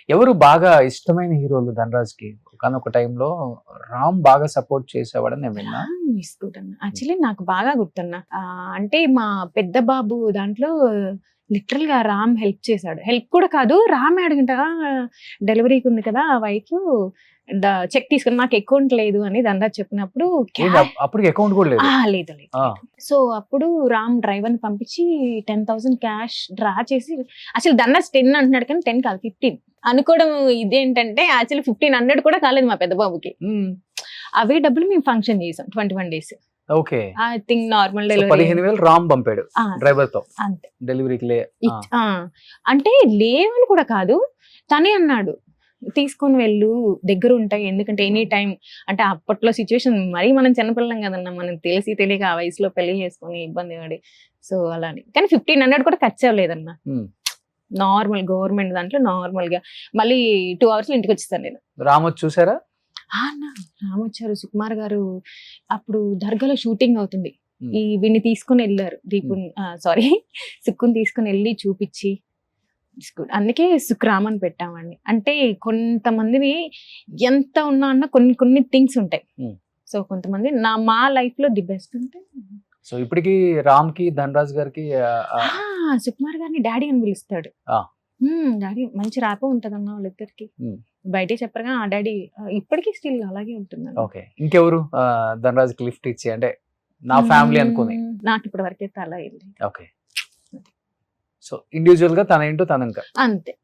ఎవరు బాగా ఇష్టమైన హీరోలు ధనరాజ్‌కి? ఒకానొక టైంలో రామ్ బాగా సపోర్ట్ చేసేవాడని నేను విన్నా. మిస్ గుడ్ అన్న. యాక్చువల్లీ నాకు బాగా గుర్తన్న. అంటే మా పెద్ద బాబు దాంట్లో లిటరల్ గా రామ్ హెల్ప్ చేశాడు. హెల్ప్ కూడా కాదు, రామే అడిగింట డెలివరీకి ఉంది కదా వైఫ్, చెక్ తీసుకుని నాకు అకౌంట్ లేదు అని ధనరాజ్ చెప్పినప్పుడు ఏంటి అప్పటికి అకౌంట్ కూడా లేదు. లేదు లేదు. ఆ. సో అప్పుడు రామ్ డ్రైవర్ ని పంపించి 10,000 క్యాష్ డ్రా చేసి, అసలు ధనరాజ్ 10 అంటున్నాడు కానీ 10 కాదు 15 అనుకోవడం. ఇదేంటంటే యాక్చువల్లీ 1500 కూడా కాలేదు మా పెద్ద బాబుకి. అవే డబ్బులు మేము ఫంక్షన్ చేసాం 21 days. Okay. I think normal so delivery 15,000 Ram పంపాడు డ్రైవర్ తో అంతే. డెలివరీకి అంటే లేవని కూడా కాదు, తనే అన్నాడు తీసుకొని వెళ్ళు, దగ్గర ఉంటాయి, ఎందుకంటే ఎనీ టైం. అంటే అప్పట్లో సిచ్యువేషన్ మరీ మనం చిన్నపిల్లం కదన్నా, మనం తెలిసి తెలియక ఆ వయసులో పెళ్లి చేసుకొని ఇబ్బంది పడి, సో అలాని. కానీ 1500 కూడా ఖర్చు అవ్వలేదన్నా. నార్మల్ గవర్నమెంట్ దాంట్లో నార్మల్ గా మళ్ళీ 2 hours లో ఇంటికి వచ్చేస్తాను నేను. రామ్ వచ్చి చూసారా? అన్న రామ్ వచ్చారు, సుకుమార్ గారు అప్పుడు దర్గాలో షూటింగ్ అవుతుంది. ఈ వీడిని తీసుకొని వెళ్ళారు, దీపుని సారీ సుక్కుని తీసుకొని వెళ్ళి చూపించి, అందుకే సుక్రామ్ అని పెట్టామండి. అంటే కొంతమందిని ఎంత ఉన్నా అన్న కొన్ని కొన్ని థింగ్స్ ఉంటాయి. సో కొంతమంది మా లైఫ్ లో ది బెస్ట్ ఉంటే. సో ఇప్పటికి రామ్ కి ధనరాజ్ గారికి సుకుమార్ గారిని డాడీ అని పిలుస్తాడు. డాడీ మంచి ర్యాపో ఉంటదన్న వాళ్ళిద్దరికి. బయటే చెప్పరుగా ఆ డాడీ ఇప్పటికీ స్టిల్ అలాగే ఉంటుంది. ఓకే. ఇంకెవరు ధనరాజ్ కి లిఫ్ట్ ఇచ్చి, అంటే నా ఫ్యామిలీ అనుకుని? నాకు ఇప్పటి వరకైతే అలా వెళ్ళి. ఓకే. సో ఇండివిజువల్ గా తన ఏంటో తన ఇంకా అంతే.